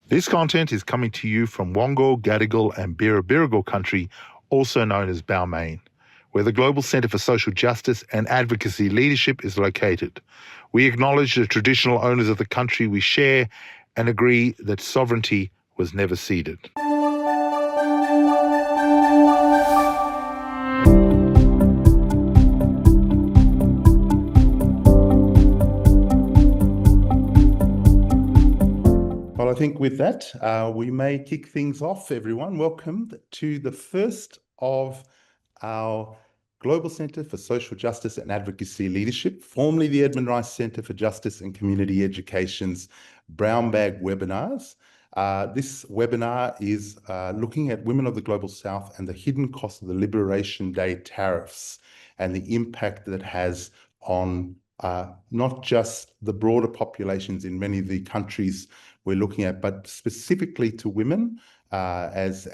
This content is coming to you from Wongal, Gadigal and Birrabirragal country, also known as Balmain, where the Global Centre for Social Justice and Advocacy Leadership is located. We acknowledge the traditional owners of the country we share and agree that sovereignty was never ceded. Well, I think with that, we may kick things off, everyone. Welcome to the first of our Global Centre for Social Justice and Advocacy Leadership, formerly the Edmund Rice Centre for Justice and Community Education's Brown Bag webinars. This webinar is looking at women of the Global South and the hidden cost of the Liberation Day tariffs and the impact that has on not just the broader populations in many of the countries we're looking at, but specifically to women as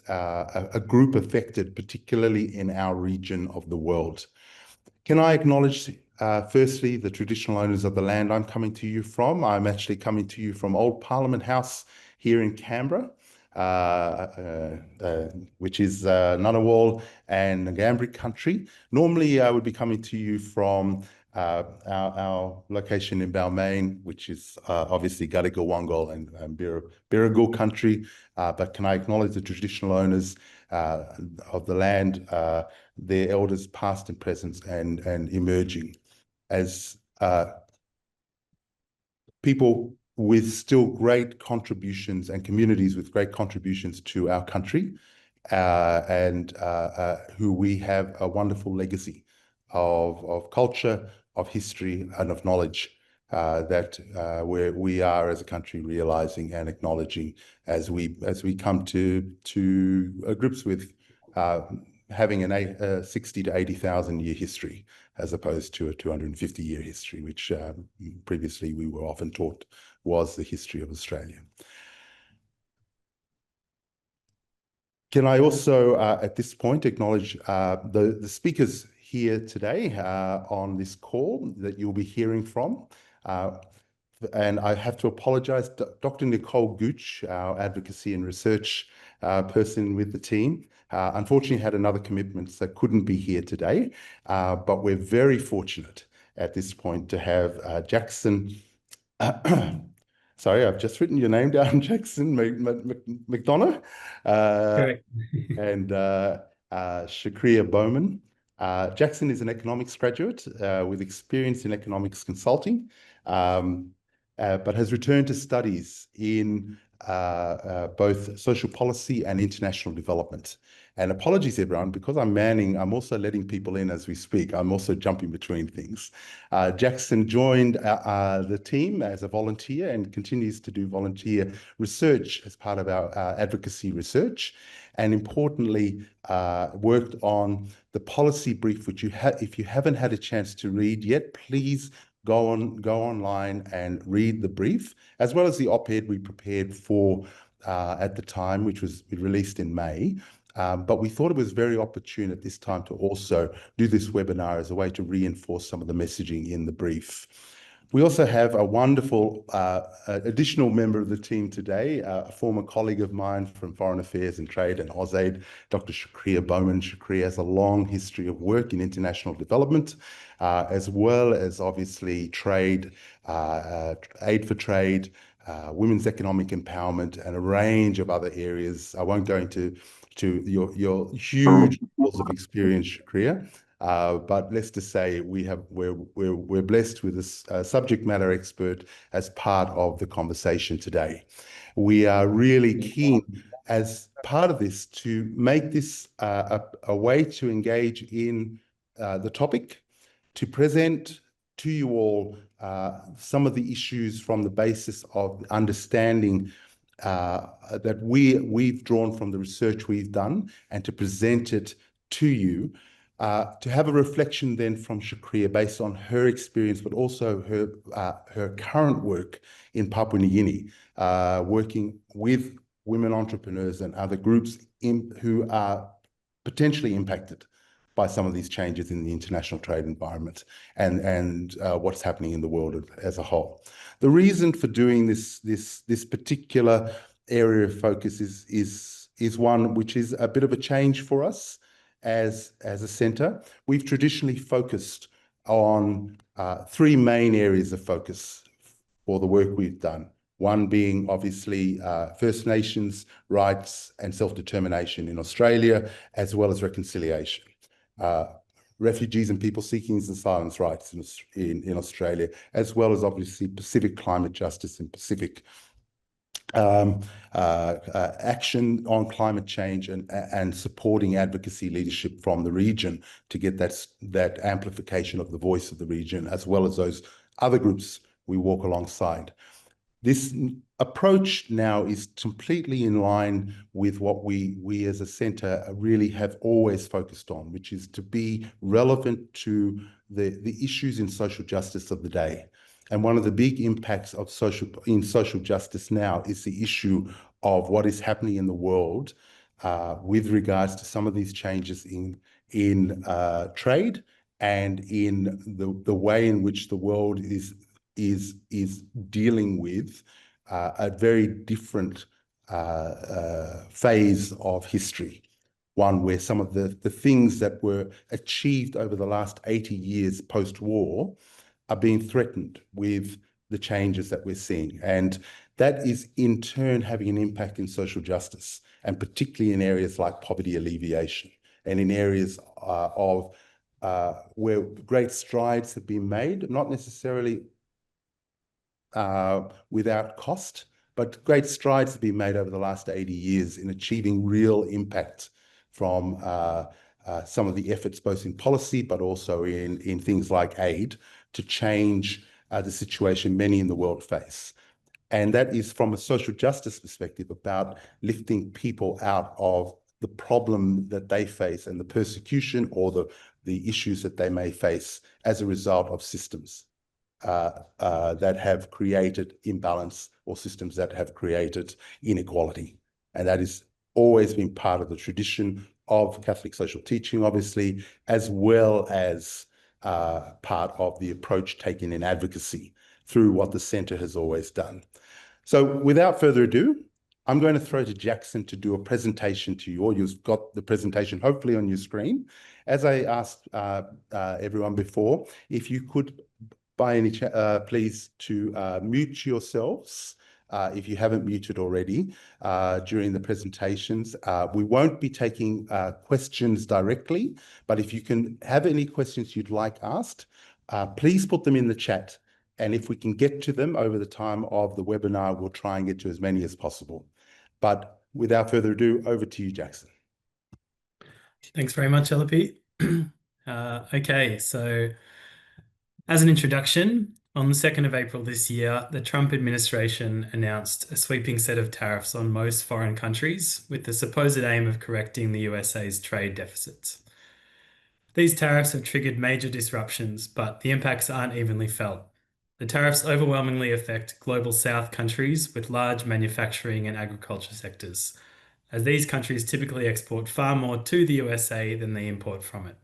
a group affected, particularly in our region of the world. Can I acknowledge firstly the traditional owners of the land I'm coming to you from? I'm actually coming to you from Old Parliament House here in Canberra, which is Ngunnawal and Ngambri country. Normally I would be coming to you from our location in Balmain, which is obviously Gadigal, Wongal and Birrabirragal country. But can I acknowledge the traditional owners of the land, their elders past and present and emerging as people with still great contributions and communities with great contributions to our country and who we have a wonderful legacy of culture, of history and of knowledge that we are as a country realizing and acknowledging as we come to grips with having a 60 to 80,000 year history as opposed to a 250-year history, which previously we were often taught was the history of Australia. Can I also at this point acknowledge the speakers here today on this call that you'll be hearing from. And I have to apologize, Dr. Nicole Gooch, our advocacy and research person with the team, unfortunately had another commitment, so couldn't be here today. But we're very fortunate at this point to have Jackson, sorry, I've just written your name down, Jackson McDonough, and Shakria Bowman. Jackson is an economics graduate with experience in economics consulting, but has returned to studies in both social policy and international development. And apologies, everyone, because I'm also letting people in as we speak. I'm also jumping between things. Jackson joined the team as a volunteer and continues to do volunteer research as part of our advocacy research. And importantly, worked on the policy brief, which if you haven't had a chance to read yet, please go online and read the brief, as well as the op-ed we prepared for at the time, which was released in May. But we thought it was very opportune at this time to also do this webinar as a way to reinforce some of the messaging in the brief. We also have a wonderful additional member of the team today, a former colleague of mine from Foreign Affairs and Trade and AusAid, Dr. Shakria Bowman. Shakria has a long history of work in international development, as well as obviously trade, aid for trade, women's economic empowerment, and a range of other areas. I won't go into your huge levels of experience, Shakria. But let's just say we're blessed with a subject matter expert as part of the conversation today. We are really keen as part of this to make this a way to engage in the topic, to present to you all some of the issues from the basis of understanding that we've drawn from the research we've done, and to present it to you. To have a reflection then from Shakria based on her experience, but also her current work in Papua New Guinea, working with women entrepreneurs and other groups who are potentially impacted by some of these changes in the international trade environment and what's happening in the world as a whole. The reason for doing this particular area of focus is one which is a bit of a change for us as a centre. We've traditionally focused on three main areas of focus for the work we've done. One being obviously First Nations rights and self-determination in Australia, as well as reconciliation. Refugees and people seeking asylum rights in Australia, as well as obviously Pacific climate justice and Pacific action on climate change and supporting advocacy leadership from the region to get that amplification of the voice of the region, as well as those other groups we walk alongside. This approach now is completely in line with what we as a centre really have always focused on, which is to be relevant to the issues in social justice of the day. And one of the big impacts of social justice now is the issue of what is happening in the world with regards to some of these changes in trade and in the way in which the world is dealing with a very different phase of history. One where some of the things that were achieved over the last 80 years post-war are being threatened with the changes that we're seeing. And that is in turn having an impact in social justice, and particularly in areas like poverty alleviation and in areas where great strides have been made, not necessarily without cost, but great strides have been made over the last 80 years in achieving real impact from some of the efforts, both in policy, but also in things like aid, to change the situation many in the world face. And that is from a social justice perspective about lifting people out of the problem that they face and the persecution or the issues that they may face as a result of systems that have created imbalance or systems that have created inequality. And that has always been part of the tradition of Catholic social teaching, obviously, as well as part of the approach taken in advocacy through what the centre has always done. So without further ado, I'm going to throw to Jackson to do a presentation to you, or you've got the presentation hopefully on your screen. As I asked everyone before, if you could by any please to mute yourselves if you haven't muted already during the presentations. We won't be taking questions directly, but if you can have any questions you'd like asked, please put them in the chat. And if we can get to them over the time of the webinar, we'll try and get to as many as possible. But without further ado, over to you, Jackson. Thanks very much, LP. Okay, so as an introduction, on the 2nd of April this year, the Trump administration announced a sweeping set of tariffs on most foreign countries with the supposed aim of correcting the USA's trade deficits. These tariffs have triggered major disruptions, but the impacts aren't evenly felt. The tariffs overwhelmingly affect Global South countries with large manufacturing and agriculture sectors, as these countries typically export far more to the USA than they import from it.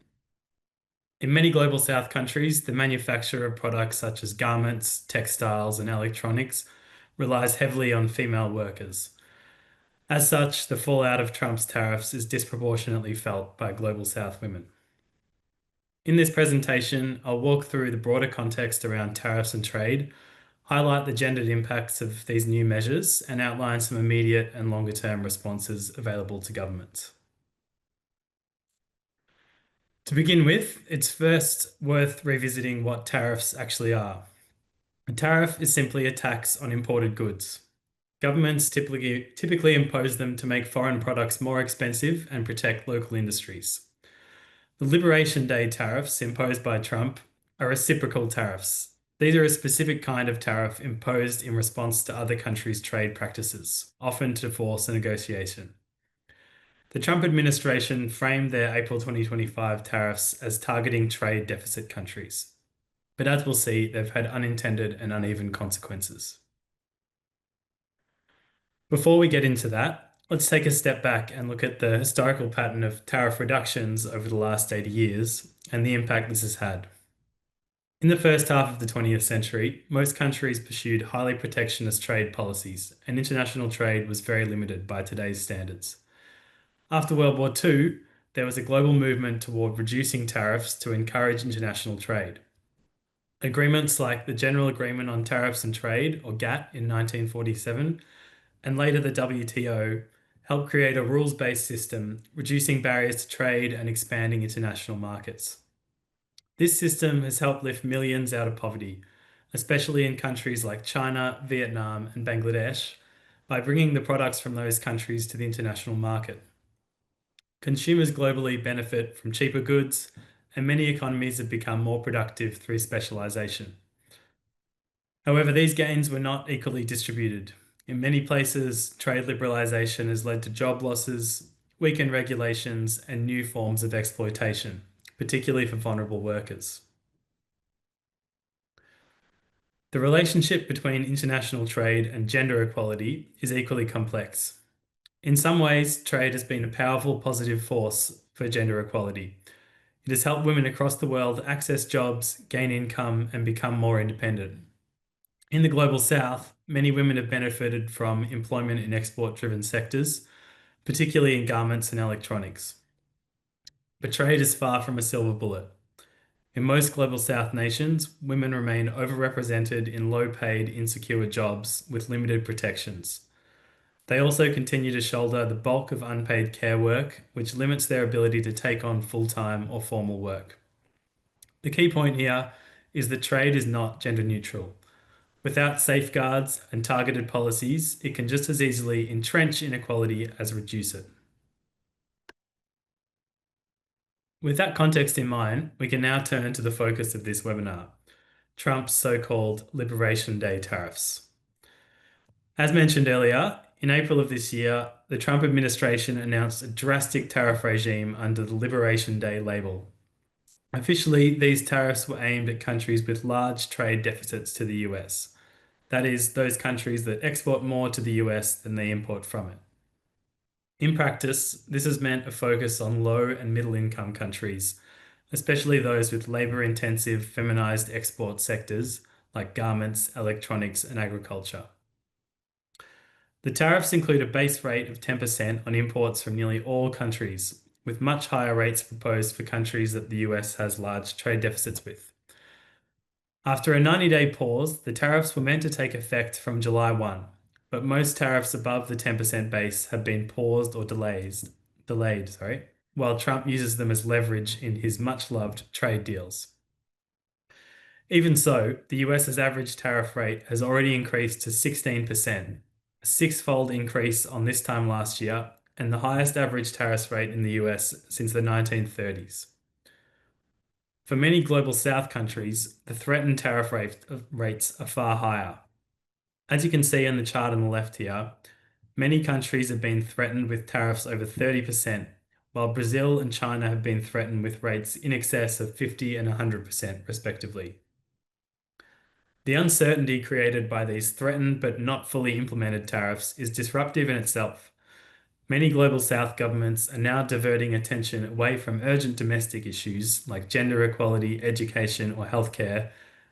In many Global South countries, the manufacture of products such as garments, textiles, and electronics relies heavily on female workers. As such, the fallout of Trump's tariffs is disproportionately felt by Global South women. In this presentation, I'll walk through the broader context around tariffs and trade, highlight the gendered impacts of these new measures, and outline some immediate and longer-term responses available to governments. To begin with, it's first worth revisiting what tariffs actually are. A tariff is simply a tax on imported goods. Governments typically impose them to make foreign products more expensive and protect local industries. The Liberation Day tariffs imposed by Trump are reciprocal tariffs. These are a specific kind of tariff imposed in response to other countries' trade practices, often to force a negotiation. The Trump administration framed their April 2025 tariffs as targeting trade deficit countries. But as we'll see, they've had unintended and uneven consequences. Before we get into that, let's take a step back and look at the historical pattern of tariff reductions over the last 80 years and the impact this has had. In the first half of the 20th century, most countries pursued highly protectionist trade policies, and international trade was very limited by today's standards. After World War II, there was a global movement toward reducing tariffs to encourage international trade. Agreements like the General Agreement on Tariffs and Trade, or GATT, in 1947, and later the WTO, helped create a rules-based system, reducing barriers to trade and expanding international markets. This system has helped lift millions out of poverty, especially in countries like China, Vietnam, and Bangladesh, by bringing the products from those countries to the international market. Consumers globally benefit from cheaper goods, and many economies have become more productive through specialization. However, these gains were not equally distributed. In many places, trade liberalization has led to job losses, weakened regulations, and new forms of exploitation, particularly for vulnerable workers. The relationship between international trade and gender equality is equally complex. In some ways, trade has been a powerful positive force for gender equality. It has helped women across the world access jobs, gain income, and become more independent. In the Global South, many women have benefited from employment in export-driven sectors, particularly in garments and electronics. But trade is far from a silver bullet. In most Global South nations, women remain overrepresented in low-paid, insecure jobs with limited protections. They also continue to shoulder the bulk of unpaid care work, which limits their ability to take on full-time or formal work. The key point here is that trade is not gender neutral. Without safeguards and targeted policies, it can just as easily entrench inequality as reduce it. With that context in mind, we can now turn to the focus of this webinar, Trump's so-called Liberation Day tariffs. As mentioned earlier, in April of this year, the Trump administration announced a drastic tariff regime under the Liberation Day label. Officially, these tariffs were aimed at countries with large trade deficits to the US. That is, those countries that export more to the US than they import from it. In practice, this has meant a focus on low and middle income countries, especially those with labor-intensive feminized export sectors like garments, electronics, and agriculture. The tariffs include a base rate of 10% on imports from nearly all countries, with much higher rates proposed for countries that the US has large trade deficits with. After a 90-day pause, the tariffs were meant to take effect from July 1, but most tariffs above the 10% base have been paused or delayed, while Trump uses them as leverage in his much-loved trade deals. Even so, the US's average tariff rate has already increased to 16%, a six-fold increase on this time last year, and the highest average tariff rate in the US since the 1930s. For many Global South countries, the threatened tariff rates are far higher. As you can see on the chart on the left here, many countries have been threatened with tariffs over 30%, while Brazil and China have been threatened with rates in excess of 50 and 100% respectively. The uncertainty created by these threatened but not fully implemented tariffs is disruptive in itself. Many Global South governments are now diverting attention away from urgent domestic issues like gender equality, education, or healthcare,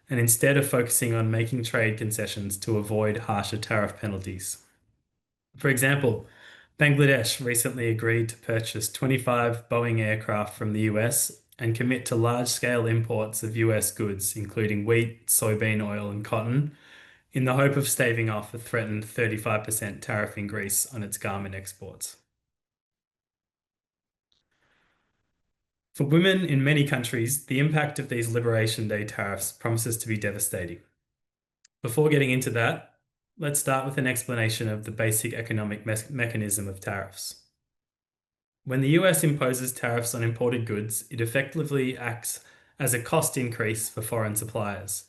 and instead are focusing on making trade concessions to avoid harsher tariff penalties. For example, Bangladesh recently agreed to purchase 25 Boeing aircraft from the US and commit to large-scale imports of US goods, including wheat, soybean oil, and cotton, in the hope of staving off a threatened 35% tariff increase on its garment exports. For women in many countries, the impact of these Liberation Day tariffs promises to be devastating. Before getting into that, let's start with an explanation of the basic economic mechanism of tariffs. When the US imposes tariffs on imported goods, it effectively acts as a cost increase for foreign suppliers.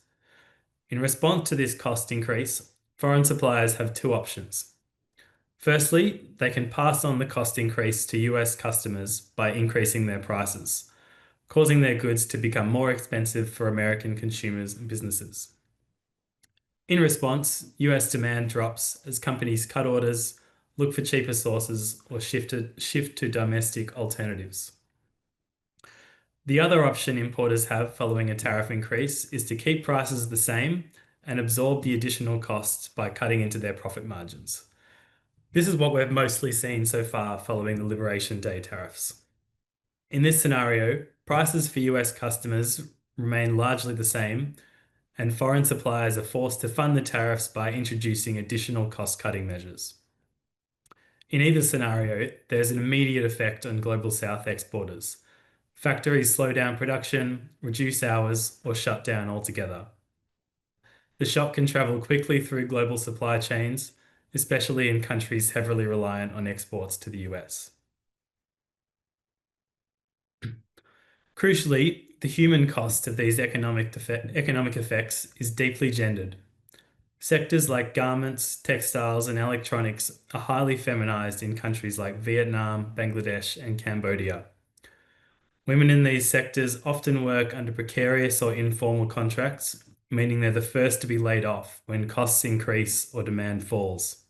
In response to this cost increase, foreign suppliers have two options. Firstly, they can pass on the cost increase to US customers by increasing their prices, causing their goods to become more expensive for American consumers and businesses. In response, US demand drops as companies cut orders, look for cheaper sources, or shift to domestic alternatives. The other option importers have following a tariff increase is to keep prices the same and absorb the additional costs by cutting into their profit margins. This is what we've mostly seen so far following the Liberation Day tariffs. In this scenario, prices for US customers remain largely the same, and foreign suppliers are forced to fund the tariffs by introducing additional cost-cutting measures. In either scenario, there's an immediate effect on Global South exporters. Factories slow down production, reduce hours, or shut down altogether. The shock can travel quickly through global supply chains, especially in countries heavily reliant on exports to the US. Crucially, the human cost of these economic effects is deeply gendered. Sectors like garments, textiles, and electronics are highly feminized in countries like Vietnam, Bangladesh, and Cambodia. Women in these sectors often work under precarious or informal contracts, meaning they're the first to be laid off when costs increase or demand falls.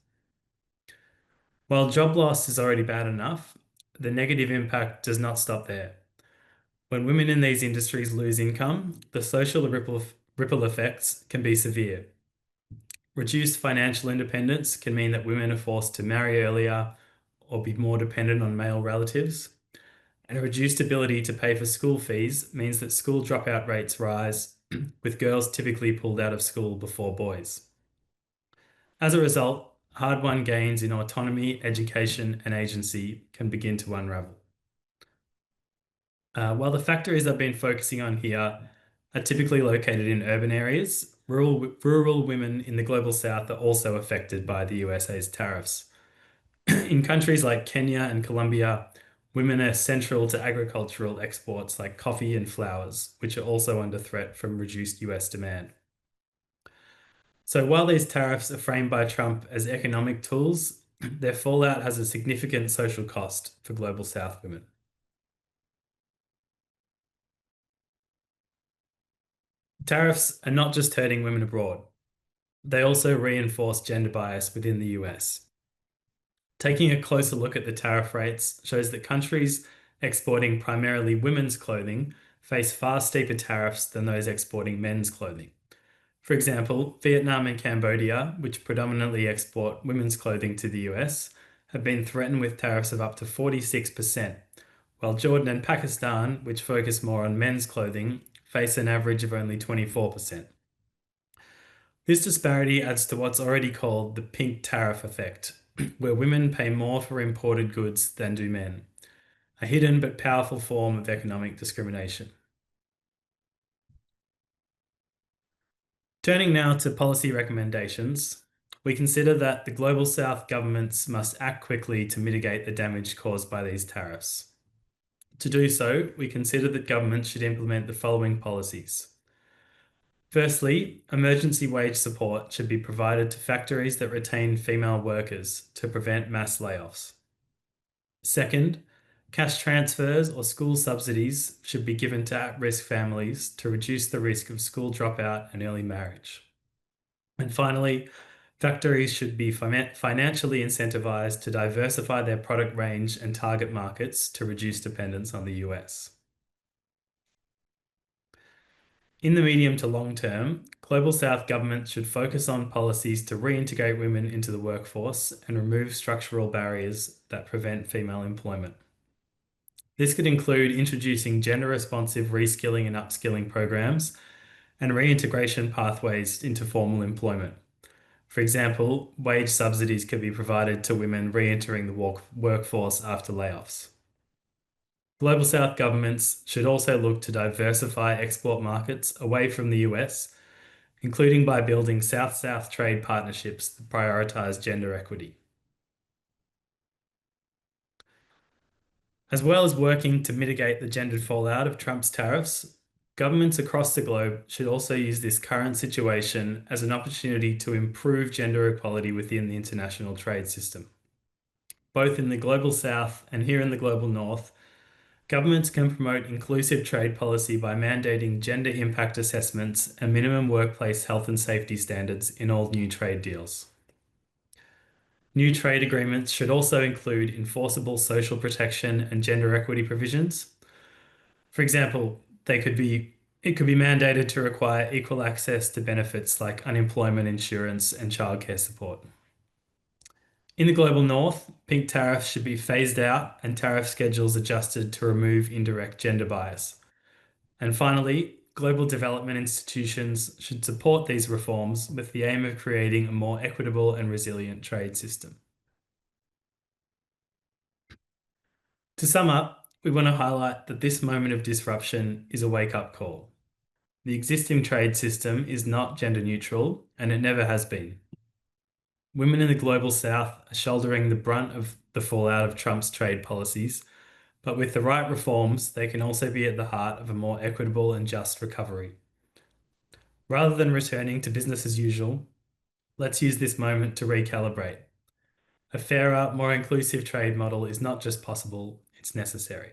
While job loss is already bad enough, the negative impact does not stop there. When women in these industries lose income, the social ripple effects can be severe. Reduced financial independence can mean that women are forced to marry earlier or be more dependent on male relatives. And a reduced ability to pay for school fees means that school dropout rates rise, with girls typically pulled out of school before boys. As a result, hard-won gains in autonomy, education, and agency can begin to unravel. While the factories I've been focusing on here are typically located in urban areas, rural women in the Global South are also affected by the USA's tariffs. In countries like Kenya and Colombia, women are central to agricultural exports like coffee and flowers, which are also under threat from reduced US demand. So while these tariffs are framed by Trump as economic tools, their fallout has a significant social cost for Global South women. Tariffs are not just hurting women abroad. They also reinforce gender bias within the US. Taking a closer look at the tariff rates shows that countries exporting primarily women's clothing face far steeper tariffs than those exporting men's clothing. For example, Vietnam and Cambodia, which predominantly export women's clothing to the US, have been threatened with tariffs of up to 46%, while Jordan and Pakistan, which focus more on men's clothing, face an average of only 24%. This disparity adds to what's already called the pink tariff effect, where women pay more for imported goods than do men, a hidden but powerful form of economic discrimination. Turning now to policy recommendations, we consider that the Global South governments must act quickly to mitigate the damage caused by these tariffs. To do so, we consider that governments should implement the following policies. Firstly, emergency wage support should be provided to factories that retain female workers to prevent mass layoffs. Second, cash transfers or school subsidies should be given to at-risk families to reduce the risk of school dropout and early marriage. And finally, factories should be financially incentivized to diversify their product range and target markets to reduce dependence on the US. In the medium to long term, Global South governments should focus on policies to reintegrate women into the workforce and remove structural barriers that prevent female employment. This could include introducing gender-responsive reskilling and upskilling programs and reintegration pathways into formal employment. For example, wage subsidies could be provided to women re-entering the workforce after layoffs. Global South governments should also look to diversify export markets away from the US, including by building South-South trade partnerships that prioritize gender equity. As well as working to mitigate the gendered fallout of Trump's tariffs, governments across the globe should also use this current situation as an opportunity to improve gender equality within the international trade system. Both in the Global South and here in the Global North, governments can promote inclusive trade policy by mandating gender impact assessments and minimum workplace health and safety standards in all new trade deals. New trade agreements should also include enforceable social protection and gender equity provisions. For example, it could be mandated to require equal access to benefits like unemployment insurance and childcare support. In the global north, pink tariffs should be phased out and tariff schedules adjusted to remove indirect gender bias. And finally, global development institutions should support these reforms with the aim of creating a more equitable and resilient trade system. To sum up, we want to highlight that this moment of disruption is a wake-up call. The existing trade system is not gender neutral, and it never has been. Women in the global south are shouldering the brunt of the fallout of Trump's trade policies, but with the right reforms, they can also be at the heart of a more equitable and just recovery. Rather than returning to business as usual, let's use this moment to recalibrate. A fairer, more inclusive trade model is not just possible, it's necessary.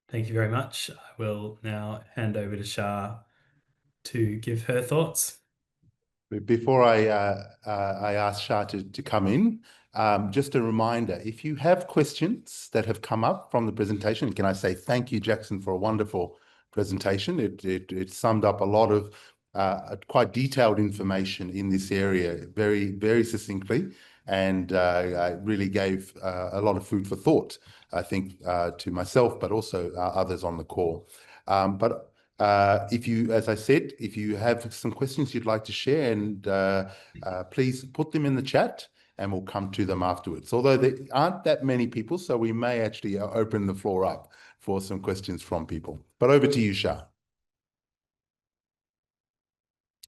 Thank you very much. I will now hand over to Shah to give her thoughts. Before I ask Shah to come in, just a reminder, if you have questions that have come up from the presentation, can I say thank you, Jackson, for a wonderful presentation. It summed up a lot of quite detailed information in this area very, very succinctly, and really gave a lot of food for thought, I think, to myself, but also others on the call. If you, as I said, if you have some questions you'd like to share, and please put them in the chat and we'll come to them afterwards. Although there aren't that many people, so we may actually open the floor up for some questions from people. But over to you, Shah.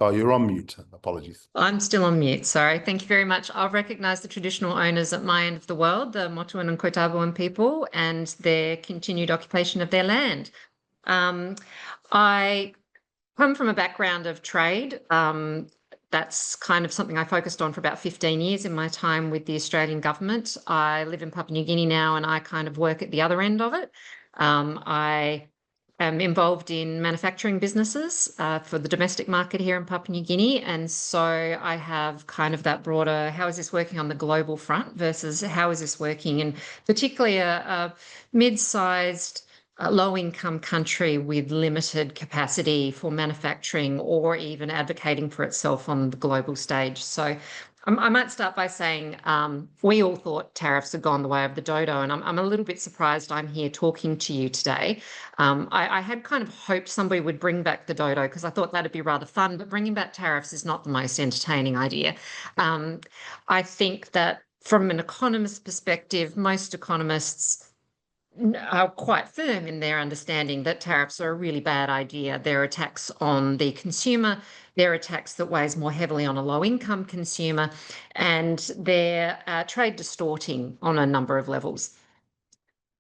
Oh, you're on mute. Apologies. I'm still on mute, sorry. Thank you very much. I'll recognise the traditional owners at my end of the world, the Motuan and Kotabuan people, and their continued occupation of their land. I come from a background of trade. That's kind of something I focused on for about 15 years in my time with the Australian government. I live in Papua New Guinea now, and I kind of work at the other end of it. I am involved in manufacturing businesses for the domestic market here in Papua New Guinea. And so I have kind of that broader, how is this working on the global front versus how is this working in particularly a mid-sized, low-income country with limited capacity for manufacturing or even advocating for itself on the global stage. So I might start by saying we all thought tariffs had gone the way of the dodo, and I'm a little bit surprised I'm here talking to you today. I had kind of hoped somebody would bring back the dodo because I thought that'd be rather fun, but bringing back tariffs is not the most entertaining idea. I think that from an economist's perspective, most economists are quite firm in their understanding that tariffs are a really bad idea. They're a tax on the consumer, they're a tax that weighs more heavily on a low-income consumer, and they're trade distorting on a number of levels.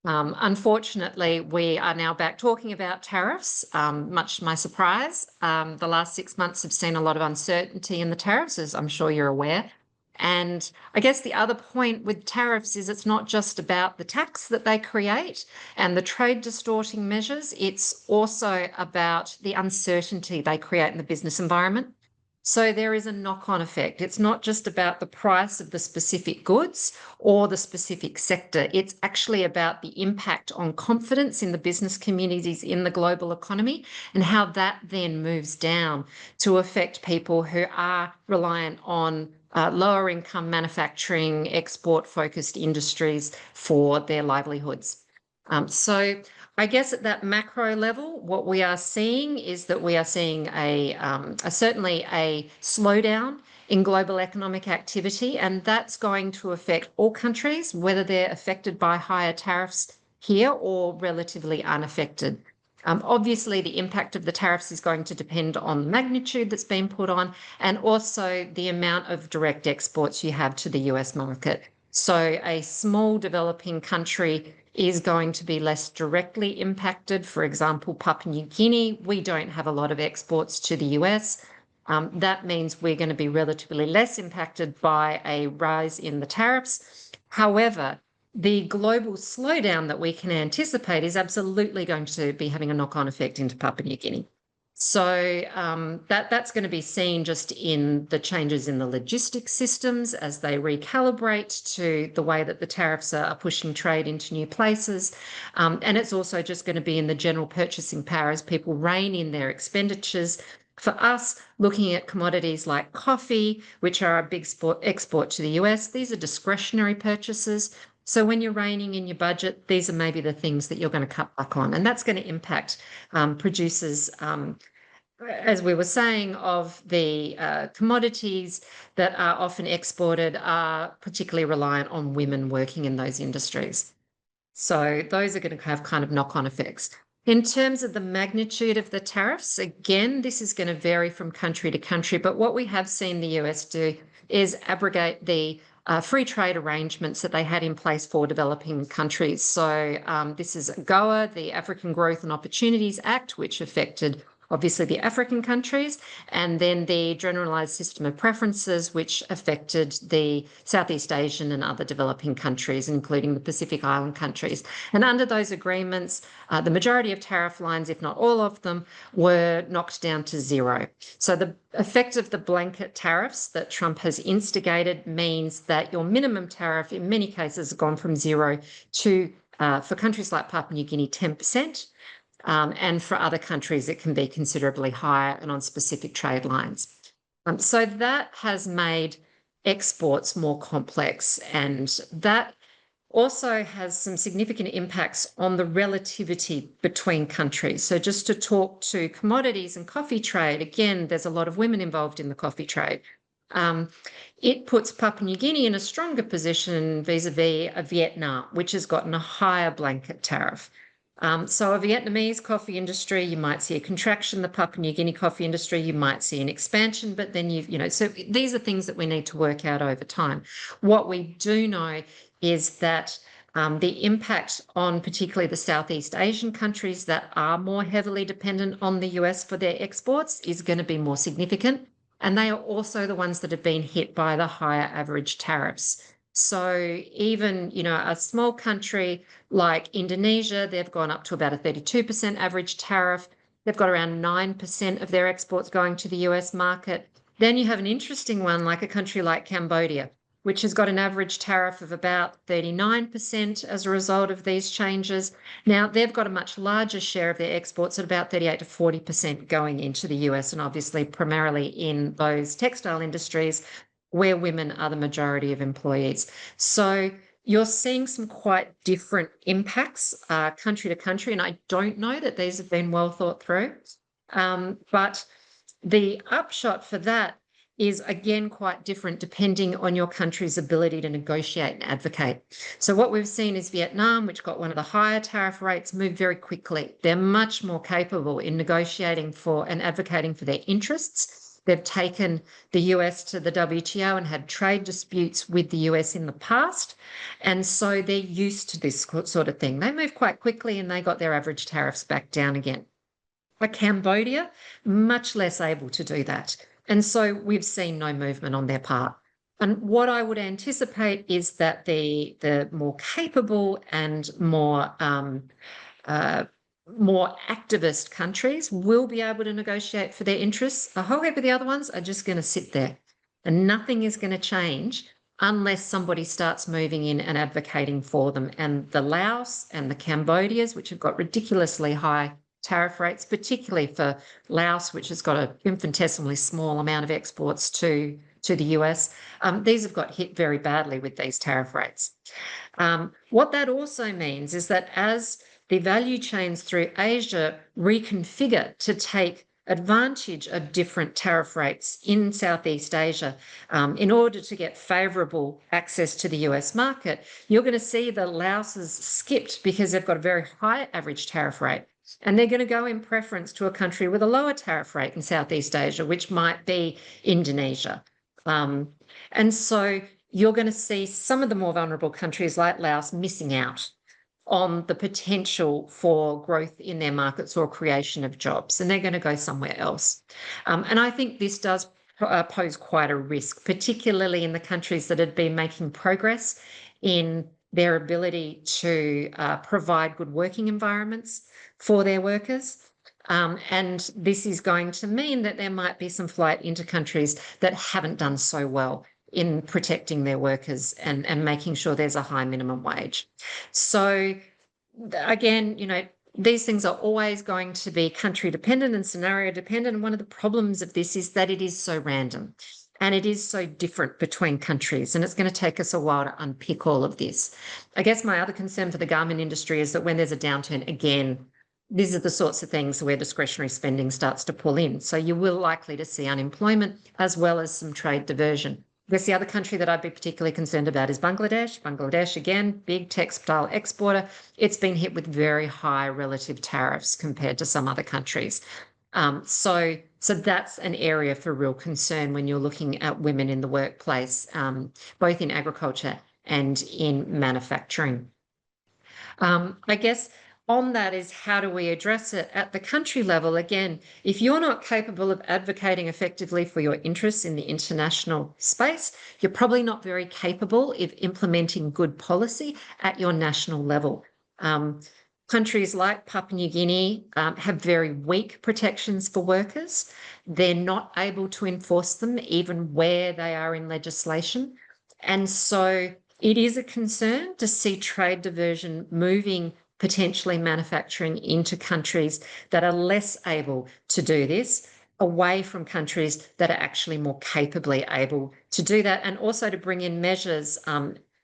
Unfortunately, we are now back talking about tariffs, much to my surprise. The last 6 months have seen a lot of uncertainty in the tariffs, as I'm sure you're aware. And I guess the other point with tariffs is it's not just about the tax that they create and the trade distorting measures, it's also about the uncertainty they create in the business environment. So there is a knock-on effect. It's not just about the price of the specific goods or the specific sector. It's actually about the impact on confidence in the business communities in the global economy and how that then moves down to affect people who are reliant on lower income manufacturing, export-focused industries for their livelihoods. So I guess at that macro level, what we are seeing is that we are seeing certainly a slowdown in global economic activity, and that's going to affect all countries, whether they're affected by higher tariffs here or relatively unaffected. Obviously, the impact of the tariffs is going to depend on the magnitude that's been put on and also the amount of direct exports you have to the US market. So a small developing country is going to be less directly impacted. For example, Papua New Guinea, we don't have a lot of exports to the US. That means we're going to be relatively less impacted by a rise in the tariffs. However, the global slowdown that we can anticipate is absolutely going to be having a knock-on effect into Papua New Guinea. So that's going to be seen just in the changes in the logistics systems as they recalibrate to the way that the tariffs are pushing trade into new places. And it's also just going to be in the general purchasing power as people rein in their expenditures. For us, looking at commodities like coffee, which are a big export to the US, these are discretionary purchases. So when you're reining in your budget, these are maybe the things that you're going to cut back on, and that's going to impact producers, as we were saying, of the commodities that are often exported are particularly reliant on women working in those industries. So those are going to have kind of knock-on effects. In terms of the magnitude of the tariffs, again, this is going to vary from country to country, but what we have seen the US do is abrogate the free trade arrangements that they had in place for developing countries. So this is AGOA, the African Growth and Opportunities Act, which affected obviously the African countries, and then the Generalized System of Preferences, which affected the Southeast Asian and other developing countries, including the Pacific Island countries. And under those agreements, the majority of tariff lines, if not all of them, were knocked down to zero. So the effect of the blanket tariffs that Trump has instigated means that your minimum tariff in many cases has gone from zero to, for countries like Papua New Guinea, 10%. And for other countries, it can be considerably higher and on specific trade lines. So that has made exports more complex, and that also has some significant impacts on the relativity between countries. So just to talk to commodities and coffee trade, again, there's a lot of women involved in the coffee trade. It puts Papua New Guinea in a stronger position vis-a-vis a Vietnam, which has gotten a higher blanket tariff. So a Vietnamese coffee industry, you might see a contraction. The Papua New Guinea coffee industry, you might see an expansion, but then so these are things that we need to work out over time. What we do know is that the impact on particularly the Southeast Asian countries that are more heavily dependent on the US for their exports is going to be more significant. And they are also the ones that have been hit by the higher average tariffs. So even, a small country like Indonesia, they've gone up to about a 32% average tariff. They've got around 9% of their exports going to the US market. Then you have an interesting one like a country like Cambodia, which has got an average tariff of about 39% as a result of these changes. Now, they've got a much larger share of their exports at about 38 to 40% going into the US, and obviously primarily in those textile industries where women are the majority of employees. So you're seeing some quite different impacts country to country, and I don't know that these have been well thought through. But the upshot for that is, again, quite different depending on your country's ability to negotiate and advocate. So what we've seen is Vietnam, which got one of the higher tariff rates, moved very quickly. They're much more capable in negotiating for and advocating for their interests. They've taken the US to the WTO and had trade disputes with the US in the past. And so they're used to this sort of thing. They moved quite quickly and they got their average tariffs back down again. But Cambodia, much less able to do that. And so we've seen no movement on their part. And what I would anticipate is that the more capable and more activist countries will be able to negotiate for their interests. A whole heap of the other ones are just going to sit there, and nothing is going to change unless somebody starts moving in and advocating for them. And the Laos and the Cambodias, which have got ridiculously high tariff rates, particularly for Laos, which has got an infinitesimally small amount of exports to the US, these have got hit very badly with these tariff rates. What that also means is that as the value chains through Asia reconfigure to take advantage of different tariff rates in Southeast Asia in order to get favourable access to the US market, you're going to see the Laoses skipped because they've got a very high average tariff rate. And they're going to go in preference to a country with a lower tariff rate in Southeast Asia, which might be Indonesia. And so you're going to see some of the more vulnerable countries like Laos missing out on the potential for growth in their markets or creation of jobs, and they're going to go somewhere else. And I think this does pose quite a risk, particularly in the countries that had been making progress in their ability to provide good working environments for their workers. And this is going to mean that there might be some flight into countries that haven't done so well in protecting their workers and making sure there's a high minimum wage. So again, you know, these things are always going to be country dependent and scenario dependent. And one of the problems of this is that it is so random and it is so different between countries. And it's going to take us a while to unpick all of this. I guess my other concern for the garment industry is that when there's a downturn, again, these are the sorts of things where discretionary spending starts to pull in. So you will likely to see unemployment as well as some trade diversion. I guess the other country that I'd be particularly concerned about is Bangladesh. Bangladesh, again, big textile exporter. It's been hit with very high relative tariffs compared to some other countries. So that's an area for real concern when you're looking at women in the workplace, both in agriculture and in manufacturing. I guess on that is how do we address it at the country level? Again, if you're not capable of advocating effectively for your interests in the international space, you're probably not very capable of implementing good policy at your national level. Countries like Papua New Guinea have very weak protections for workers. They're not able to enforce them even where they are in legislation. And so it is a concern to see trade diversion moving potentially manufacturing into countries that are less able to do this, away from countries that are actually more capably able to do that, and also to bring in measures,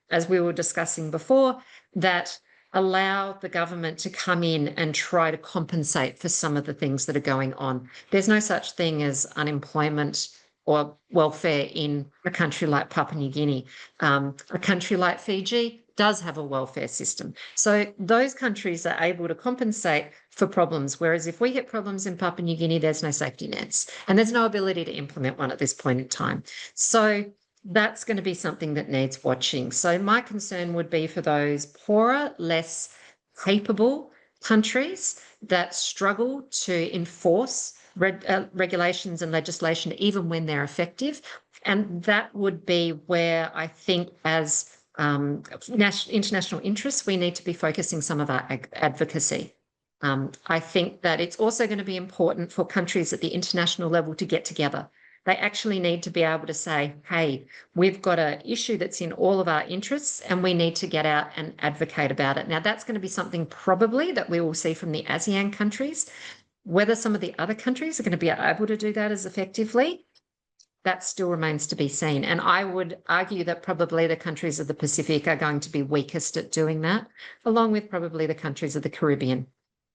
as we were discussing before, that allow the government to come in and try to compensate for some of the things that are going on. There's no such thing as unemployment or welfare in a country like Papua New Guinea. A country like Fiji does have a welfare system. So those countries are able to compensate for problems, whereas if we hit problems in Papua New Guinea, there's no safety nets and there's no ability to implement one at this point in time. So that's going to be something that needs watching. So my concern would be for those poorer, less capable countries that struggle to enforce regulations and legislation even when they're effective. And that would be where I think as international interests, we need to be focusing some of our advocacy. I think that it's also going to be important for countries at the international level to get together. They actually need to be able to say, hey, we've got an issue that's in all of our interests and we need to get out and advocate about it. Now, that's going to be something probably that we will see from the ASEAN countries. Whether some of the other countries are going to be able to do that as effectively, that still remains to be seen. And I would argue that probably the countries of the Pacific are going to be weakest at doing that, along with probably the countries of the Caribbean.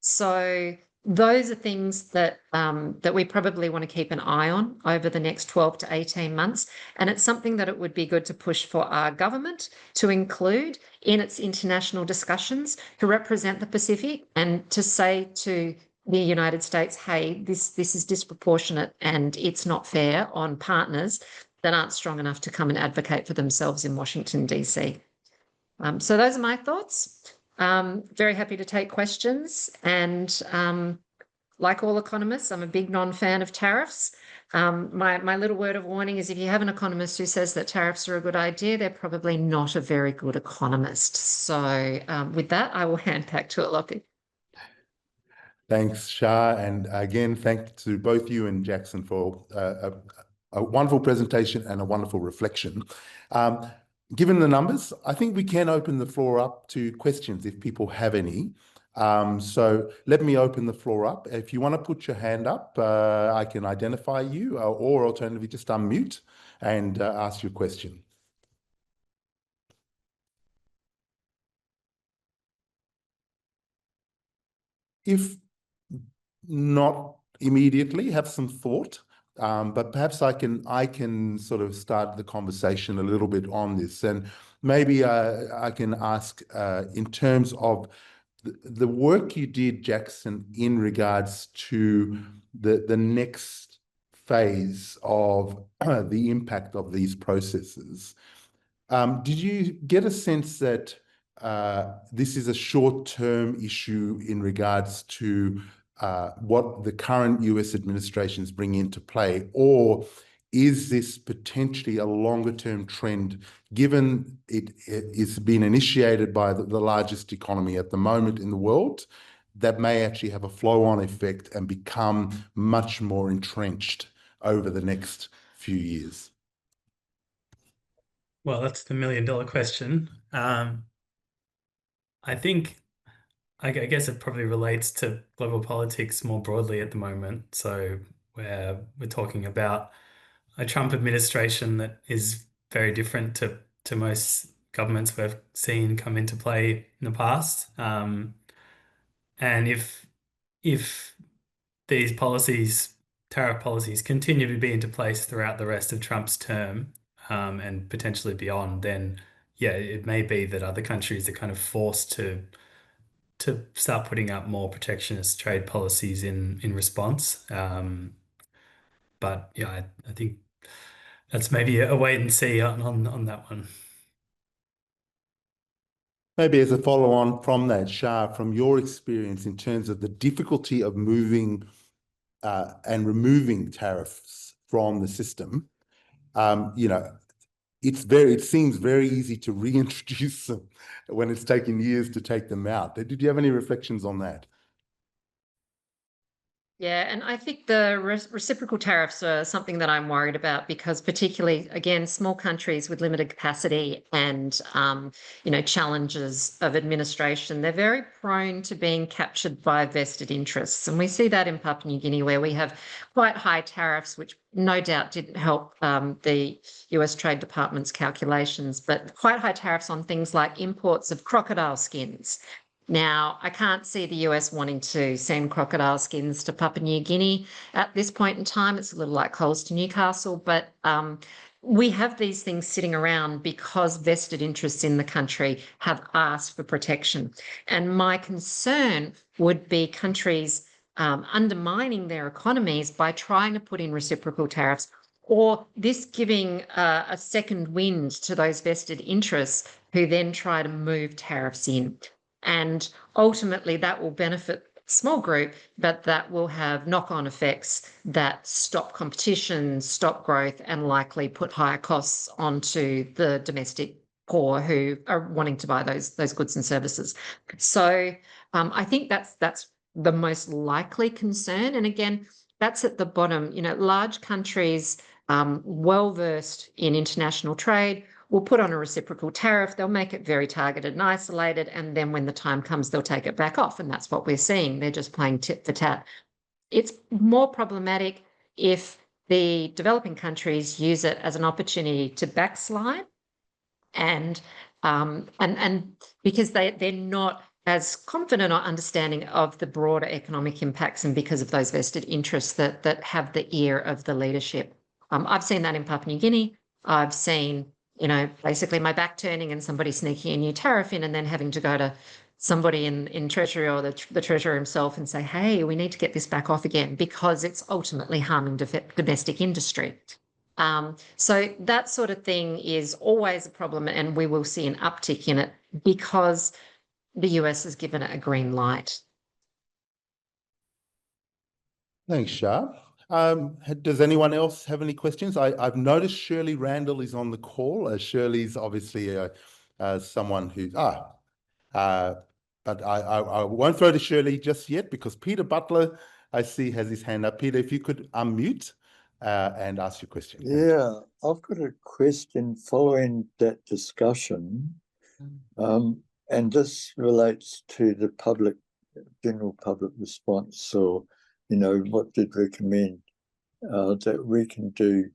So those are things that that we probably want to keep an eye on over the next 12 to 18 months. And it's something that it would be good to push for our government to include in its international discussions to represent the Pacific and to say to the United States, hey, this is disproportionate and it's not fair on partners that aren't strong enough to come and advocate for themselves in Washington, DC. So those are my thoughts. Very happy to take questions. And like all economists, I'm a big non-fan of tariffs. My little word of warning is if you have an economist who says that tariffs are a good idea, they're probably not a very good economist. So with that, I will hand back to Alopi. Thanks, Shah. And again, thanks to both you and Jackson for a wonderful presentation and a wonderful reflection. Given the numbers, I think we can open the floor up to questions if people have any. So let me open the floor up. If you want to put your hand up, I can identify you, or alternatively just unmute and ask your question. If not immediately, have some thought, but perhaps I can sort of start the conversation a little bit on this, and maybe I can ask in terms of the work you did, Jackson, in regards to the next phase of the impact of these processes. Did you get a sense that this is a short-term issue in regards to what the current US administrations bring into play, or is this potentially a longer-term trend, given it is being initiated by the largest economy at the moment in the world, that may actually have a flow-on effect and become much more entrenched over the next few years? Well, that's the million-dollar question. I think, I guess it probably relates to global politics more broadly at the moment. So where we're talking about a Trump administration that is very different to most governments we've seen come into play in the past. And if these policies, tariff policies, continue to be into place throughout the rest of Trump's term, and potentially beyond, then yeah, it may be that other countries are kind of forced to start putting up more protectionist trade policies in response. But yeah, I think that's maybe a wait and see on that one. Maybe as a follow-on from that, Shah, from your experience in terms of the difficulty of moving and removing tariffs from the system, you know, it seems very easy to reintroduce them when it's taken years to take them out. Did you have any reflections on that? Yeah, and I think the reciprocal tariffs are something that I'm worried about because particularly, again, small countries with limited capacity and, challenges of administration, they're very prone to being captured by vested interests. And we see that in Papua New Guinea, where we have quite high tariffs, which no doubt didn't help the US Trade Department's calculations, but quite high tariffs on things like imports of crocodile skins. Now, I can't see the US wanting to send crocodile skins to Papua New Guinea at this point in time. It's a little like coals to Newcastle, but we have these things sitting around because vested interests in the country have asked for protection. And my concern would be countries undermining their economies by trying to put in reciprocal tariffs, or this giving a second wind to those vested interests who then try to move tariffs in. And ultimately, that will benefit a small group, but that will have knock-on effects that stop competition, stop growth, and likely put higher costs onto the domestic poor who are wanting to buy those goods and services. So I think that's the most likely concern. And again, that's at the bottom. Large countries, well-versed in international trade, will put on a reciprocal tariff. They'll make it very targeted and isolated. And then when the time comes, they'll take it back off. And that's what we're seeing. They're just playing tit for tat. It's more problematic if the developing countries use it as an opportunity to backslide and because they're not as confident or understanding of the broader economic impacts and because of those vested interests that have the ear of the leadership. I've seen that in Papua New Guinea. I've seen basically my back turning and somebody sneaking a new tariff in and then having to go to somebody in Treasury or the Treasurer himself and say, hey, we need to get this back off again because it's ultimately harming domestic industry. So that sort of thing is always a problem, and we will see an uptick in it because the US has given it a green light. Thanks, Shah. Does anyone else have any questions? I've noticed Shirley Randall is on the call. Shirley's obviously someone who but I won't throw to Shirley just yet because Peter Butler, I see, has his hand up. Peter, if you could unmute and ask your question. Yeah, I've got a question following that discussion, and this relates to the general public response. So, what did recommend that we can do?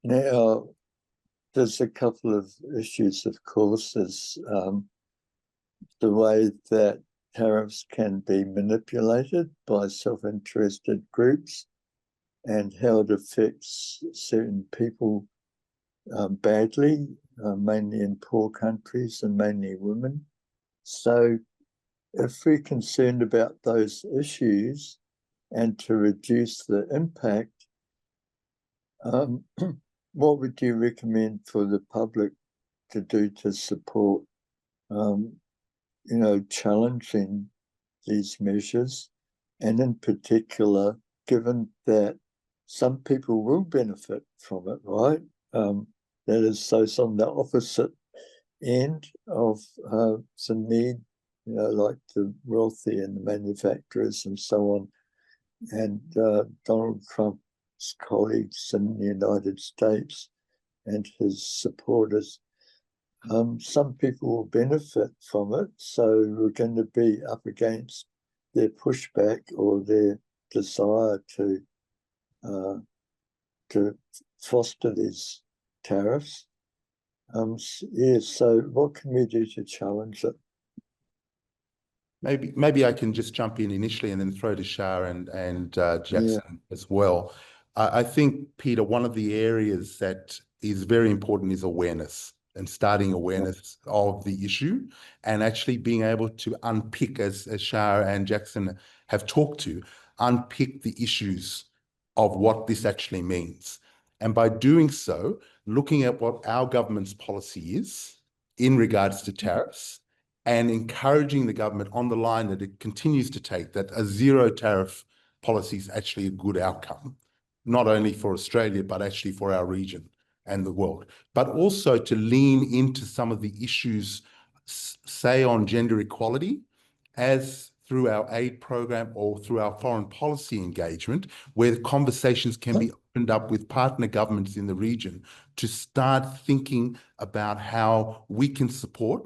Now, there's a couple of issues, of course. There's the way that tariffs can be manipulated by self-interested groups and how it affects certain people badly, mainly in poor countries and mainly women. So if we're concerned about those issues and to reduce the impact, what would you recommend for the public to do to support, challenging these measures? And in particular, given that some people will benefit from it, right? That is, so it's on the opposite end of the need like the wealthy and the manufacturers and so on. And Donald Trump's colleagues in the United States and his supporters, some people will benefit from it. So we're going to be up against their pushback or their desire to foster these tariffs. So what can we do to challenge it? Maybe I can just jump in initially and then throw to Shah and Jackson as well. I think, Peter, one of the areas that is very important is awareness and starting awareness of the issue and actually being able to unpick, as Shah and Jackson have talked to, unpick the issues of what this actually means. And by doing so, looking at what our government's policy is in regards to tariffs and encouraging the government on the line that it continues to take, that a zero tariff policy is actually a good outcome, not only for Australia, but actually for our region and the world, but also to lean into some of the issues, say on gender equality, as through our aid program or through our foreign policy engagement, where conversations can be opened up with partner governments in the region to start thinking about how we can support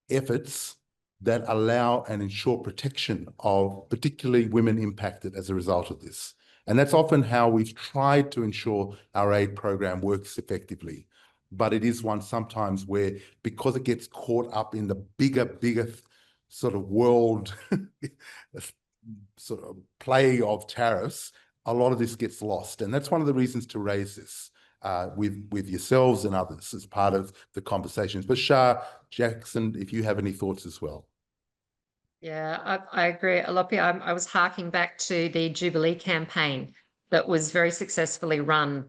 efforts that allow and ensure protection of particularly women impacted as a result of this. And that's often how we've tried to ensure our aid program works effectively. But it is one sometimes where, because it gets caught up in the bigger sort of world sort of play of tariffs, a lot of this gets lost. And that's one of the reasons to raise this with yourselves and others as part of the conversations. But Shah, Jackson, if you have any thoughts as well. Yeah, I agree. Alopi, I was harking back to the Jubilee campaign that was very successfully run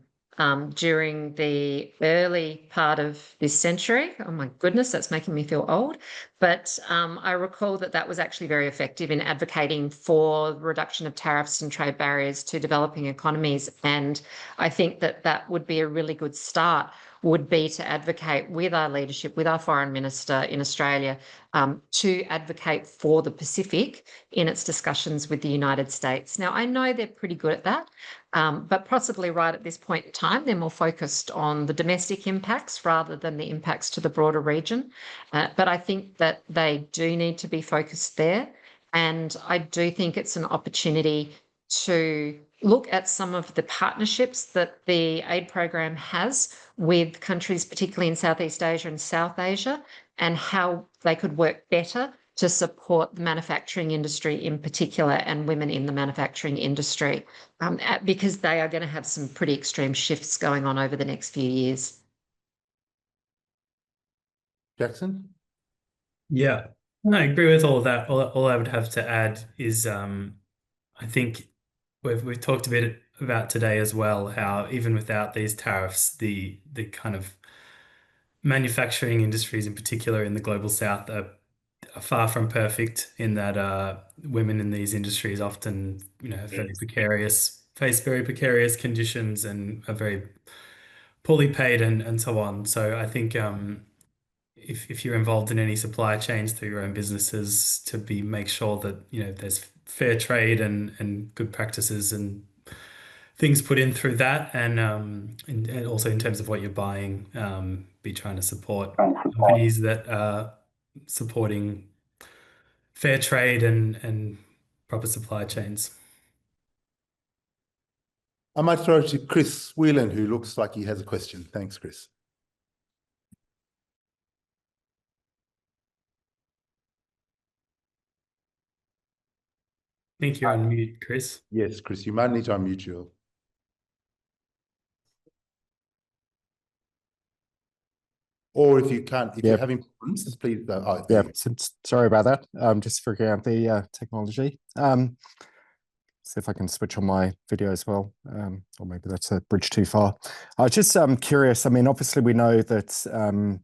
during the early part of this century. Oh my goodness, that's making me feel old. But I recall that was actually very effective in advocating for the reduction of tariffs and trade barriers to developing economies. And I think that would be a really good start, would be to advocate with our leadership, with our foreign minister in Australia, to advocate for the Pacific in its discussions with the United States. Now, I know they're pretty good at that, but possibly right at this point in time, they're more focused on the domestic impacts rather than the impacts to the broader region. But I think that they do need to be focused there. And I do think it's an opportunity to look at some of the partnerships that the aid program has with countries, particularly in Southeast Asia and South Asia, and how they could work better to support the manufacturing industry in particular and women in the manufacturing industry, because they are going to have some pretty extreme shifts going on over the next few years. Jackson? Yeah, I agree with all of that. All I would have to add is I think we've talked a bit about today as well, how even without these tariffs, the kind of manufacturing industries in particular in the global south are far from perfect, in that women in these industries often, have face very precarious conditions and are very poorly paid and so on. So I think if you're involved in any supply chains through your own businesses, to make sure that there's fair trade and good practices and things put in through that, and also in terms of what you're buying, be trying to support companies that are supporting fair trade and proper supply chains. I might throw it to Chris Whelan, who looks like he has a question. Thanks, Chris. I think you're on mute, Chris. Yes, Chris, you might need to unmute you. Or if you can't, if you're having problems, please. Sorry about that. Just figuring out the technology. See if I can switch on my video as well, or maybe that's a bridge too far. I was just curious. I mean, obviously we know that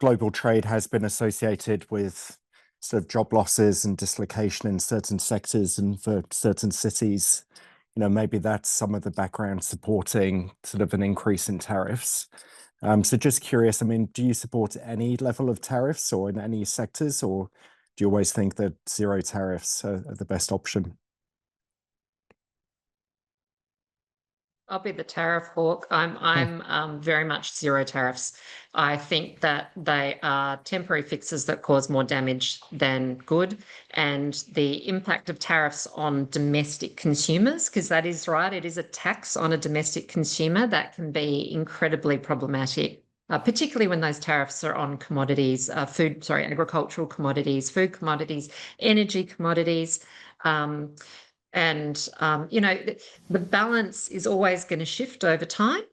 global trade has been associated with sort of job losses and dislocation in certain sectors and for certain cities. Maybe that's some of the background supporting sort of an increase in tariffs. So just curious, I mean, do you support any level of tariffs or in any sectors, or do you always think that zero tariffs are the best option? I'll be the tariff hawk. I'm very much zero tariffs. I think that they are temporary fixes that cause more damage than good. And the impact of tariffs on domestic consumers, because that is right, it is a tax on a domestic consumer, that can be incredibly problematic. Particularly when those tariffs are on commodities, agricultural commodities, food commodities, energy commodities. The balance is always going to shift over time,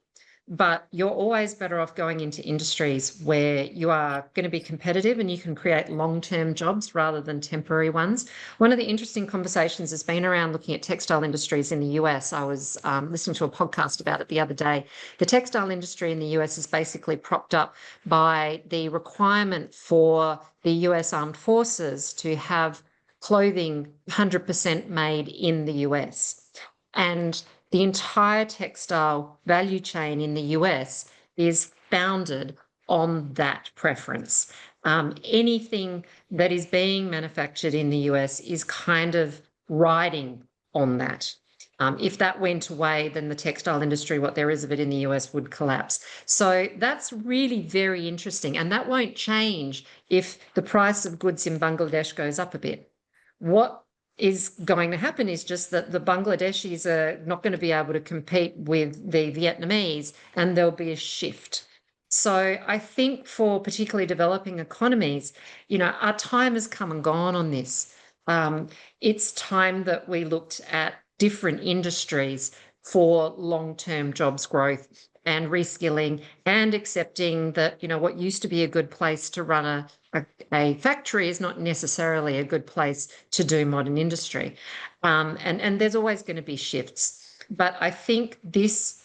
but you're always better off going into industries where you are going to be competitive and you can create long-term jobs rather than temporary ones. One of the interesting conversations has been around looking at textile industries in the US. I was listening to a podcast about it the other day. The textile industry in the US is basically propped up by the requirement for the US Armed Forces to have clothing 100% made in the US. And the entire textile value chain in the US is founded on that preference. Anything that is being manufactured in the US is kind of riding on that. If that went away, then the textile industry, what there is of it in the US, would collapse. So that's really very interesting. And that won't change if the price of goods in Bangladesh goes up a bit. What is going to happen is just that the Bangladeshis are not going to be able to compete with the Vietnamese, and there'll be a shift. So I think for particularly developing economies, our time has come and gone on this. It's time that we looked at different industries for long-term jobs growth and reskilling, and accepting that, what used to be a good place to run a factory is not necessarily a good place to do modern industry. And there's always going to be shifts. But I think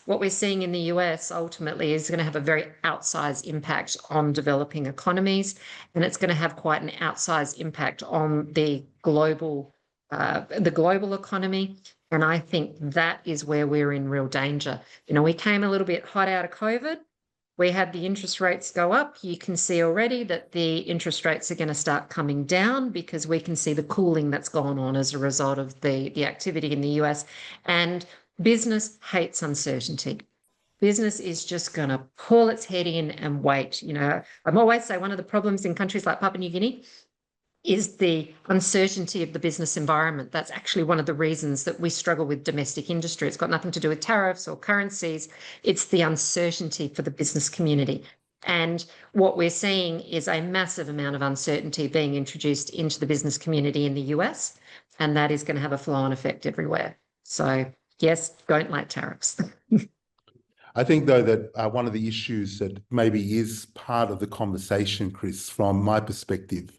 what we're seeing in the US ultimately is going to have a very outsized impact on developing economies, and it's going to have quite an outsized impact on the global economy. And I think that is where we're in real danger. We came a little bit hot out of COVID. We had the interest rates go up. You can see already that the interest rates are going to start coming down, because we can see the cooling that's gone on as a result of the activity in the US. And business hates uncertainty. Business is just going to pull its head in and wait. I'm always say one of the problems in countries like Papua New Guinea is the uncertainty of the business environment. That's actually one of the reasons that we struggle with domestic industry. It's got nothing to do with tariffs or currencies. It's the uncertainty for the business community. And what we're seeing is a massive amount of uncertainty being introduced into the business community in the US, and that is going to have a flow-on effect everywhere. So yes, don't like tariffs. I think, though, that one of the issues that maybe is part of the conversation, Chris, from my perspective,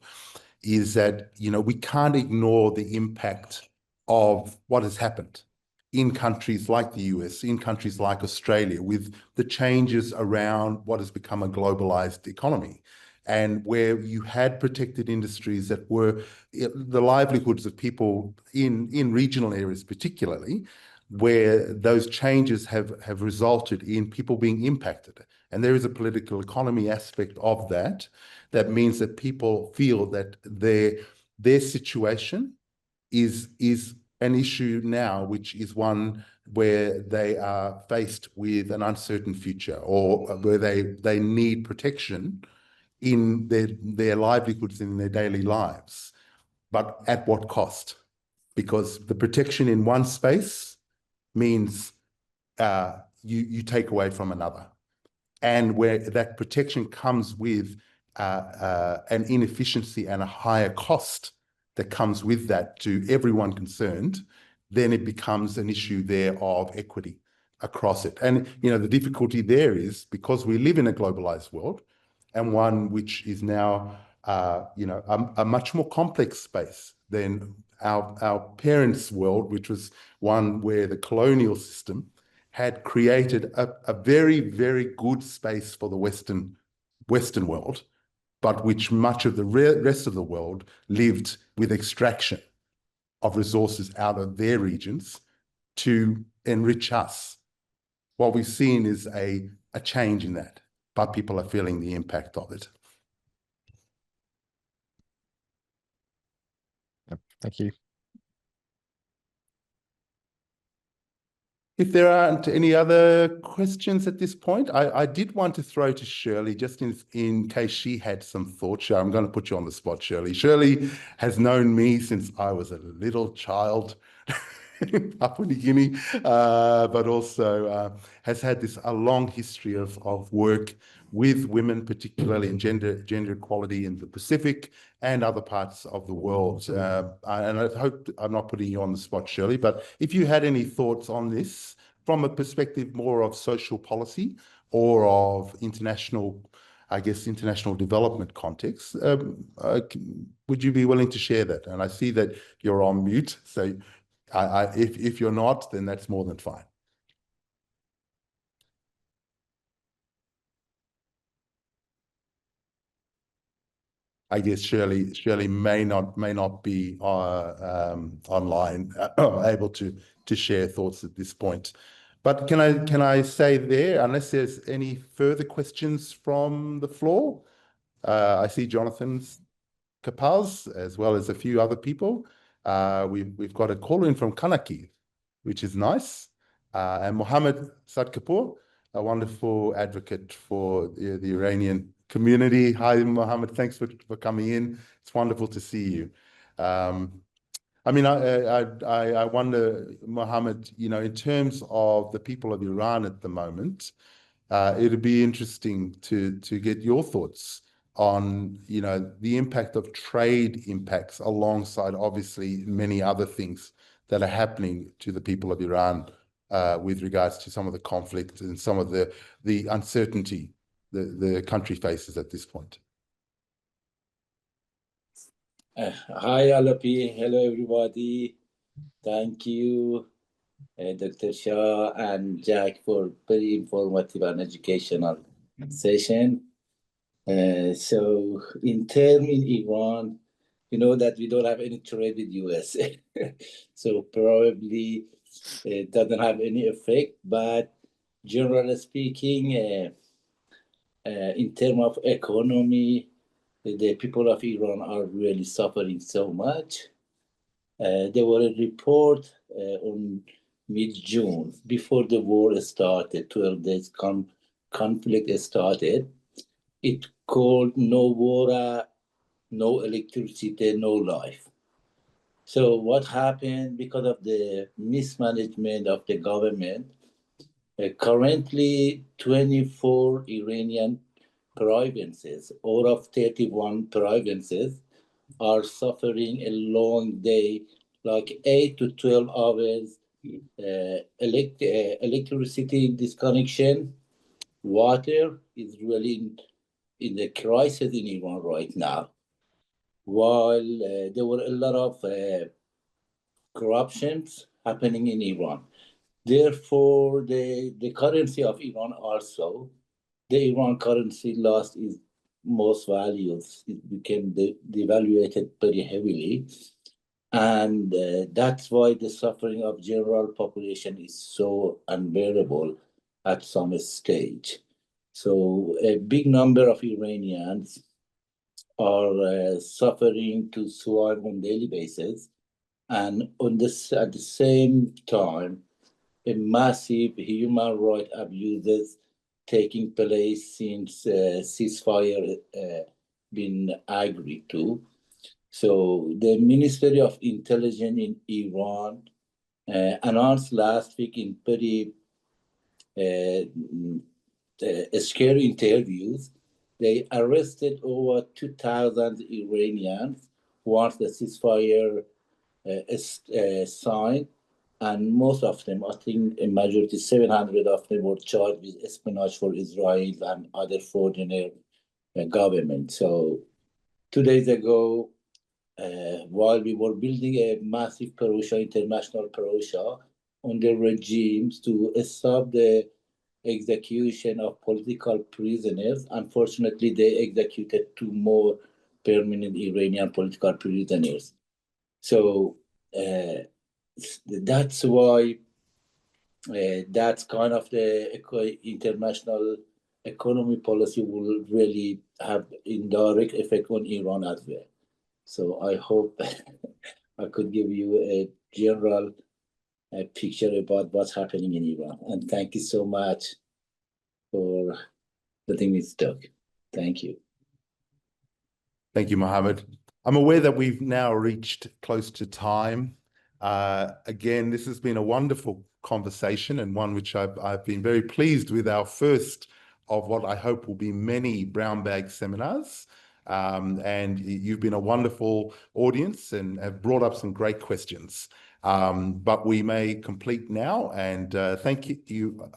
is that, we can't ignore the impact of what has happened in countries like the US, in countries like Australia, with the changes around what has become a globalized economy, and where you had protected industries that were the livelihoods of people in regional areas, particularly, where those changes have resulted in people being impacted. And there is a political economy aspect of that means that people feel that their situation is an issue now, which is one where they are faced with an uncertain future, or where they need protection in their livelihoods, in their daily lives. But at what cost? Because the protection in one space means you take away from another. And where that protection comes with an inefficiency and a higher cost that comes with that to everyone concerned, then it becomes an issue there of equity across it. And, the difficulty there is, because we live in a globalized world, and one which is now, a much more complex space than our parents' world, which was one where the colonial system had created a very, very good space for the Western world, but which much of the rest of the world lived with extraction of resources out of their regions to enrich us. What we've seen is a change in that, but people are feeling the impact of it. Thank you. If there aren't any other questions at this point, I did want to throw to Shirley, just in case she had some thoughts. I'm going to put you on the spot, Shirley. Shirley has known me since I was a little child in Papua New Guinea, but also has had a long history of work with women, particularly in gender equality in the Pacific and other parts of the world. And I hope I'm not putting you on the spot, Shirley, but if you had any thoughts on this from a perspective more of social policy or of international development context, would you be willing to share that? And I see that you're on mute, so if you're not, then that's more than fine. I guess Shirley may not be online able to share thoughts at this point. But can I say there, unless there's any further questions from the floor, I see Jonathan's Kapaz as well as a few other people. We've got a call in from Kanaki, which is nice, and Mohammed Sadkapur, a wonderful advocate for the Iranian community. Hi, Mohammed. Thanks for coming in. It's wonderful to see you. I mean, I wonder, Mohammed, in terms of the people of Iran at the moment, it'd be interesting to get your thoughts on, the impact of trade impacts alongside obviously many other things that are happening to the people of Iran with regards to some of the conflict and some of the uncertainty the country faces at this point. Hi, Alapi. Hello, everybody. Thank you, Dr. Shah and Jack, for very informative and educational session. So in Iran, you know that we don't have any trade with US. So probably it doesn't have any effect, but generally speaking, in terms of economy, the people of Iran are really suffering so much. There was a report on mid-June, before the war started, 12 days conflict started. It called no water, no electricity, no life. So what happened because of the mismanagement of the government? Currently, 24 Iranian provinces, out of 31 provinces, are suffering a long day, like 8 to 12 hours electricity disconnection. Water is really in the crisis in Iran right now. While there were a lot of corruptions happening in Iran. Therefore, the currency of Iran also, the Iran currency lost its most values. It became devaluated very heavily. And that's why the suffering of general population is so unbearable at some stage. So a big number of Iranians are suffering to survive on daily basis. And at the same time, a massive human rights abuses taking place since ceasefire been agreed to. So the Ministry of Intelligence in Iran announced last week in very scary interviews, they arrested over 2,000 Iranians once the ceasefire signed, and most of them, I think a majority, 700 of them, were charged with espionage for Israel and other foreign government. So 2 days ago, while we were building a massive international Perusha on the regimes to stop the execution of political prisoners, unfortunately, they executed 2 more permanent Iranian political prisoners. So that's why that's kind of the international economy policy will really have indirect effect on Iran as well. So I hope I could give you a general picture about what's happening in Iran. And thank you so much for letting me talk. Thank you. Thank you, Mohammed. I'm aware that we've now reached close to time. Again, this has been a wonderful conversation and one which I've been very pleased with, our first of what I hope will be many brown bag seminars. And you've been a wonderful audience and have brought up some great questions. But we may complete now, and thank you,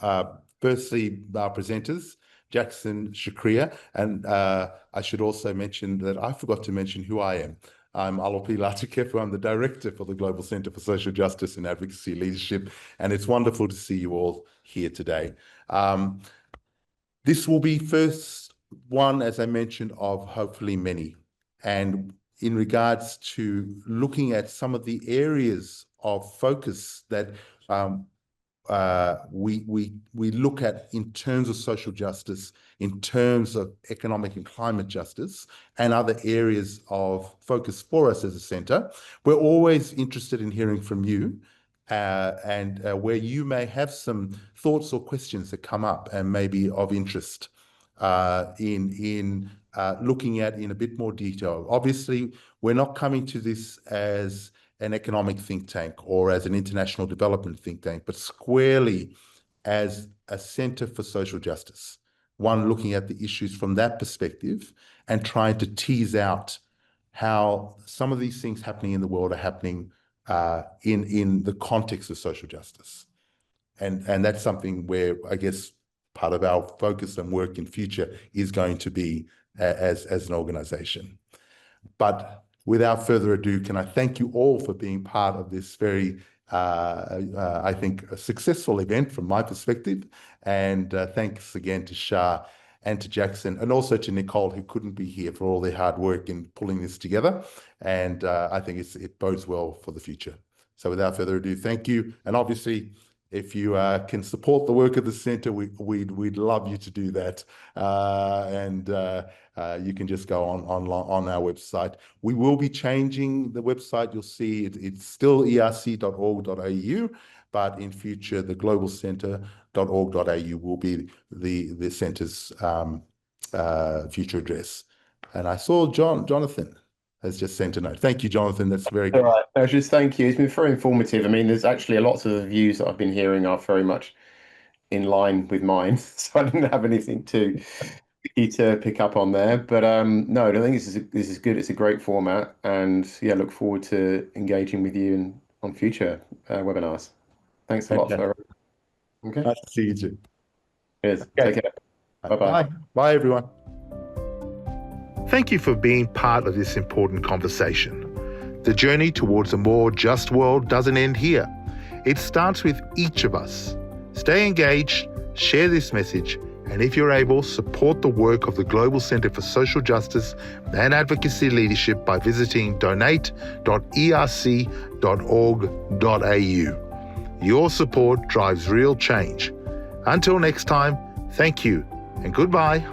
firstly, our presenters, Jackson, Shukriya, and I should also mention that I forgot to mention who I am. I'm Alopi Latikef. I'm the Director for the Global Centre for Social Justice and Advocacy Leadership, and it's wonderful to see you all here today. This will be first one, as I mentioned, of hopefully many. And in regards to looking at some of the areas of focus that we look at in terms of social justice, in terms of economic and climate justice, and other areas of focus for us as a centre. We're always interested in hearing from you and where you may have some thoughts or questions that come up and may be of interest in looking at in a bit more detail. Obviously, we're not coming to this as an economic think tank or as an international development think tank, but squarely as a centre for social justice, one looking at the issues from that perspective and trying to tease out how some of these things happening in the world are happening in the context of social justice. And that's something where I guess part of our focus and work in future is going to be as an organisation. But without further ado, can I thank you all for being part of this very, I think, a successful event from my perspective. And thanks again to Shah and to Jackson, and also to Nicole, who couldn't be here, for all their hard work in pulling this together. And I think it bodes well for the future. So without further ado, thank you. And obviously, if you can support the work of the centre, we'd love you to do that. You can just go on our website. We will be changing the website. You'll see it's still erc.org.au, but in future, the globalcentre.org.au will be the centre's future address. And I saw Jonathan has just sent a note. Thank you, Jonathan. That's very good. All right. No, just thank you. It's been very informative. I mean, there's actually a lot of the views that I've been hearing are very much in line with mine, so I didn't have anything to pick up on there. But no, I think this is good. It's a great format, and yeah, look forward to engaging with you on future webinars. Thanks a lot for. Okay. Nice to see you too. Cheers. Okay. Take care. Bye-bye. Bye, everyone. Thank you for being part of this important conversation. The journey towards a more just world doesn't end here. It starts with each of us. Stay engaged, share this message, and if you're able, support the work of the Global Centre for Social Justice and Advocacy Leadership by visiting donate.erc.org.au. Your support drives real change. Until next time, thank you and goodbye.